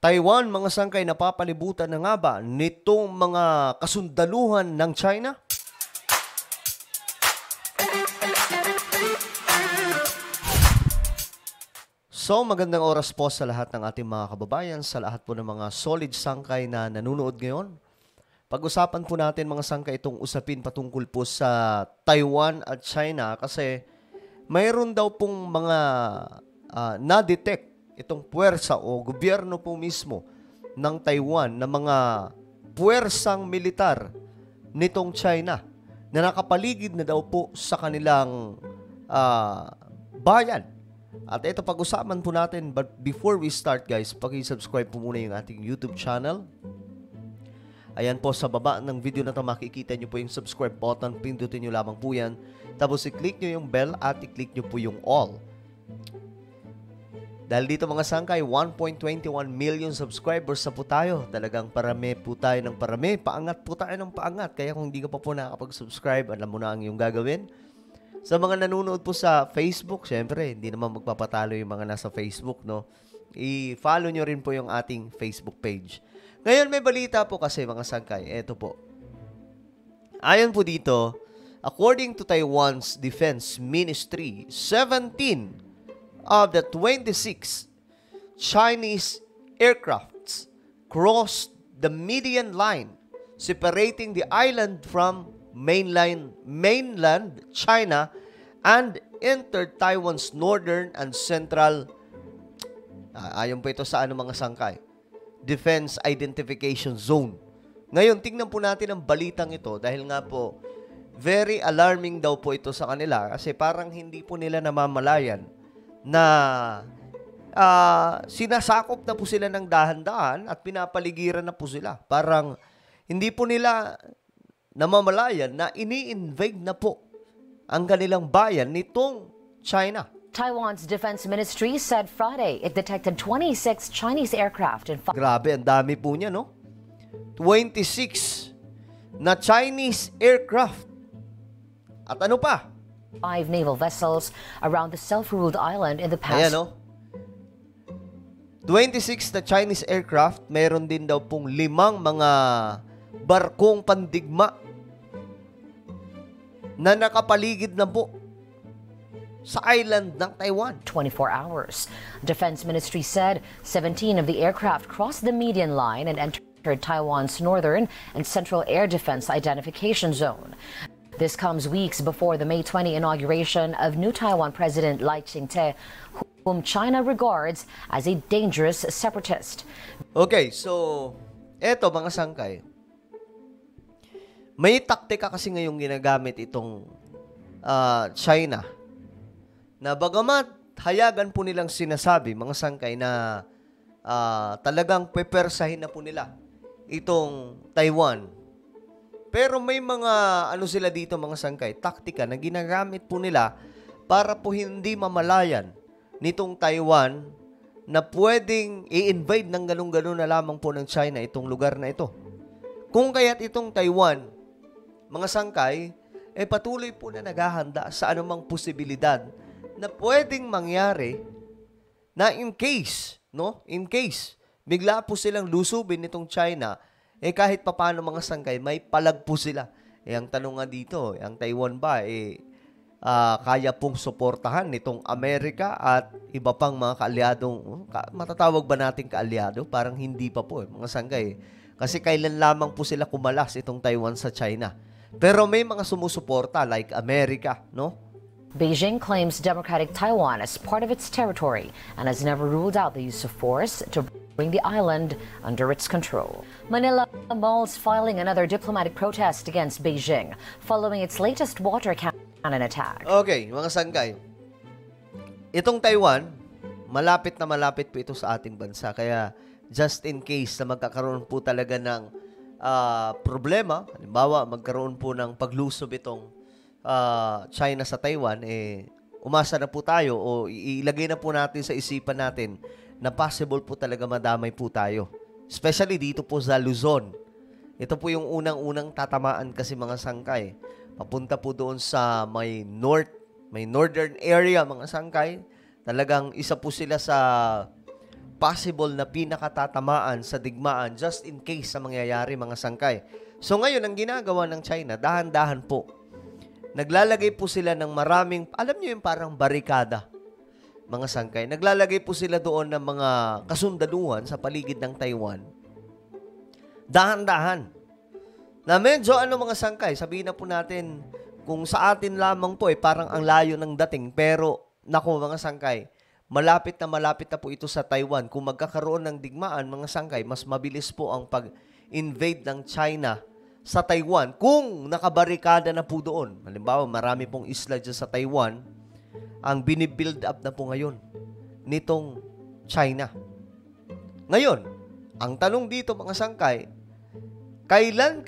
Taiwan, mga sangkay, napapalibutan na nga ba nitong mga kasundaluhan ng China? So, magandang oras po sa lahat ng ating mga kababayan, sa lahat po ng mga solid sangkay na nanonood ngayon. Pag-usapan po natin mga sangkay itong usapin patungkol po sa Taiwan at China kasi mayroon daw pong mga na-detect itong puwersa o gobyerno po mismo ng Taiwan na mga puwersang militar nitong China na nakapaligid na daw po sa kanilang bayan. At ito pag-usapan po natin, but before we start guys, paki-subscribe po muna yung ating YouTube channel. Ayan po sa baba ng video na ito makikita nyo po yung subscribe button, pindutin nyo lamang po yan. Tapos i-click nyo yung bell at i-click nyo po yung all. Dahil dito mga sangkay, 1.21 million subscribers na po tayo. Talagang parami po tayo ng parami. Paangat po tayo ng paangat. Kaya kung hindi ka pa po nakakapag-subscribe, alam mo na ang iyong gagawin. Sa mga nanonood po sa Facebook, syempre, hindi naman magpapatalo yung mga nasa Facebook, no? I-follow nyo rin po yung ating Facebook page. Ngayon, may balita po kasi mga sangkay. Eto po. Ayon po dito, according to Taiwan's Defense Ministry, 17 of the 26 Chinese aircrafts crossed the median line separating the island from mainland China and entered Taiwan's northern and central ayon po ito sa mga sangkay, Defense Identification Zone. Ngayon, tingnan po natin ang balitang ito dahil nga po very alarming daw po ito sa kanila kasi parang hindi po nila namamalayan na sinasakop na po sila ng dahan-dahan at pinapaligiran na po sila. Parang hindi po nila namamalayan na ini-invade na po ang kanilang bayan nitong China. Taiwan's Defense Ministry said Friday it detected 26 Chinese aircraft in Grabe, ang dami po niya, no? 26 na Chinese aircraft. At ano pa? 5 naval vessels around the self-ruled island in the past. Ayan, no? 26 na Chinese aircraft, meron din daw pong 5 mga barkong pandigma na nakapaligid na po sa island ng Taiwan. 24 hours. Defense Ministry said 17 of the aircraft crossed the median line and entered Taiwan's northern and central air defense identification zone. This comes weeks before the May 20 inauguration of new Taiwan President Lai Ching-te, whom China regards as a dangerous separatist. Okay, so eto mga sangkay. May taktika kasi ngayong ginagamit itong China na bagamat hayagan po nilang sinasabi, mga sangkay, na talagang pepersahin na po nila itong Taiwan. Pero may mga sila dito mga sangkay, taktika na ginagamit po nila para po hindi mamalayan nitong Taiwan na pwedeng i-invade ng ganun-ganun na lamang po ng China itong lugar na ito. Kung kaya't itong Taiwan, mga sangkay, patuloy po na naghahanda sa anumang posibilidad na pwedeng mangyari na in case bigla po silang lusubin nitong China, kahit papaano mga sangkay, may palag po sila. Ang tanong nga dito, ang Taiwan ba, kaya pong suportahan nitong Amerika at iba pang mga kaalyadong, matatawag ba natin kaalyado? Parang hindi pa po, mga sangkay. Kasi kailan lamang po sila kumalas itong Taiwan sa China. Pero may mga sumusuporta like Amerika, no? Beijing claims democratic Taiwan as part of its territory and has never ruled out the use of force to bring the island under its control. Manila Malls filing another diplomatic protest against Beijing following its latest water cannon attack. Okay, mga sangkay. Itong Taiwan, malapit na malapit po ito sa ating bansa. Kaya just in case na magkakaroon po talaga ng problema, halimbawa magkaroon po ng paglusob itong China sa Taiwan, umasa na po tayo o ilagay na po natin sa isipan natin na possible po talaga madamay po tayo. Especially dito po sa Luzon. Ito po yung unang-unang tatamaan kasi mga sangkay. Papunta po doon sa may northern area mga sangkay. Talagang isa po sila sa possible na pinakatatamaan sa digmaan just in case sa mangyayari mga sangkay. So ngayon, ang ginagawa ng China, dahan-dahan po. Naglalagay po sila ng maraming, alam nyo yung parang barikada, mga sangkay. Naglalagay po sila doon ng mga kasundaluhan sa paligid ng Taiwan. Dahan-dahan. Na medyo mga sangkay, sabihin na po natin, kung sa atin lamang po parang ang layo ng dating, pero naku mga sangkay, malapit na po ito sa Taiwan. Kung magkakaroon ng digmaan, mga sangkay, mas mabilis po ang pag-invade ng China sa Taiwan kung nakabarikada na po doon. Halimbawa, marami pong isla dyan sa Taiwan ang binibuild up na po ngayon nitong China. Ngayon, ang tanong dito mga sangkay, kailan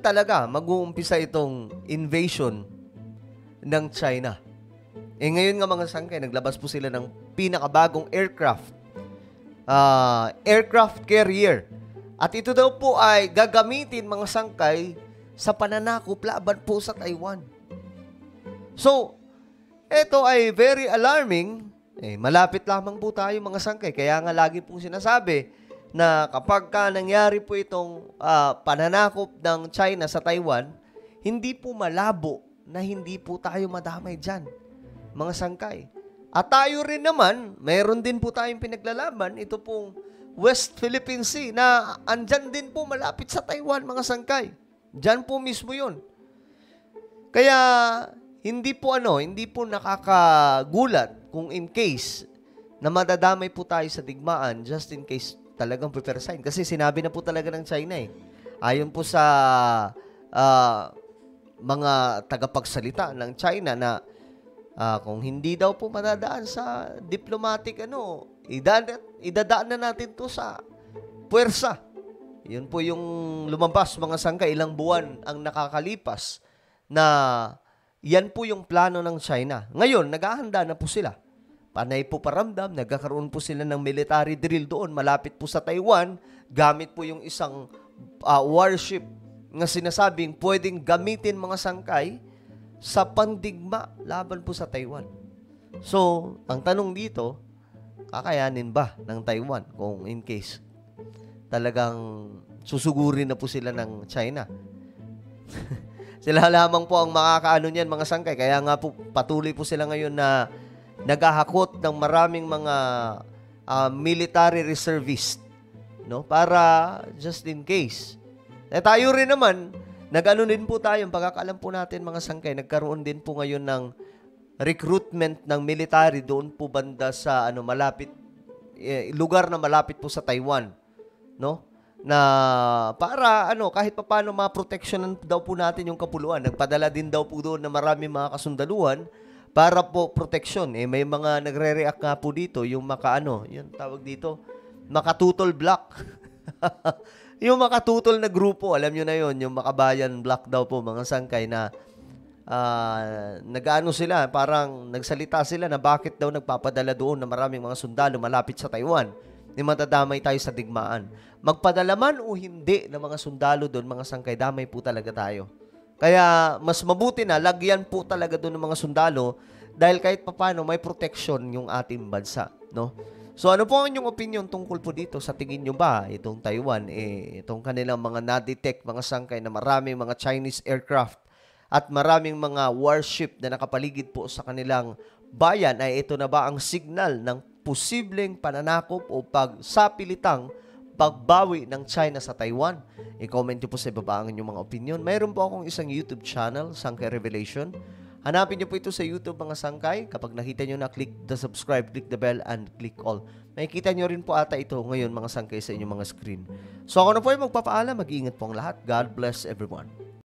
talaga mag-uumpisa itong invasion ng China? Ngayon nga mga sangkay, naglabas po sila ng pinakabagong aircraft carrier. At ito daw po ay gagamitin mga sangkay sa pananakop laban po sa Taiwan. So, ito ay very alarming. Malapit lamang po tayo mga sangkay. Kaya nga lagi pong sinasabi na kapag nangyari po itong pananakop ng China sa Taiwan, hindi po malabo na hindi po tayo madamay dyan, mga sangkay. At tayo rin naman, mayroon din po tayong pinaglalaban, ito pong West Philippine Sea na andyan din po malapit sa Taiwan, mga sangkay. Diyan po mismo yun. Kaya hindi po nakakagulat kung in case na madadamay po tayo sa digmaan, just in case talagang prepare sign. Kasi sinabi na po talaga ng China ayon po sa mga tagapagsalita ng China na kung hindi daw po madadaan sa diplomatic idadaan na natin to sa puwersa. Yun po yung lumabas mga sangkay, ilang buwan ang nakakalipas na yan po yung plano ng China. Ngayon, naghahanda na po sila. Panay po paramdam, nagkakaroon po sila ng military drill doon, malapit po sa Taiwan, gamit po yung isang warship na sinasabing pwedeng gamitin mga sangkay sa pandigma laban po sa Taiwan. So, ang tanong dito, kakayanin ba ng Taiwan kung in case talagang susugurin na po sila ng China? Sila lamang po ang makakaano niyan mga sangkay. Kaya nga po patuloy po sila ngayon na naghahakot ng maraming mga military reservist, no? Para just in case. Tayo rin naman, nag-ano din po tayo, pagkakaalam po natin mga sangkay, nagkaroon din po ngayon ng recruitment ng military doon po banda sa lugar na malapit po sa Taiwan, no? Na para kahit papaano maproteksyonan daw po natin yung kapuluan. Nagpadala din daw po doon na maraming mga kasundaluhan para po proteksyon. May mga nagre-react nga po dito yung yun tawag dito, makatutol block. Yung makatutol na grupo, alam nyo na yun, yung makabayan block daw po mga sangkay na sila, parang nagsalita sila na bakit daw nagpapadala doon na maraming mga sundalo malapit sa Taiwan. Di matadamay tayo sa digmaan. Magpadala man o hindi ng mga sundalo doon, mga sangkay, damay po talaga tayo. Kaya mas mabuti na lagyan po talaga doon ng mga sundalo dahil kahit papano may protection yung ating bansa, no? So ano po ang inyong opinion tungkol po dito? Sa tingin nyo ba itong Taiwan, itong kanilang mga na-detect, mga sangkay na maraming mga Chinese aircraft at maraming mga warship na nakapaligid po sa kanilang bayan, ay ito na ba ang signal ng posibleng pananakop o pagsapilitang pagbawi ng China sa Taiwan? I-comment nyo po sa ibaba ang inyong mga opinion. Mayroon po akong isang YouTube channel, Sangkay Revelation. Hanapin nyo po ito sa YouTube mga sangkay. Kapag nakita nyo na, click the subscribe, click the bell, and click all. Makikita nyo rin po ata ito ngayon mga sangkay sa inyong mga screen. So ako na po ay magpapaalam. Mag-iingat po ang lahat. God bless everyone.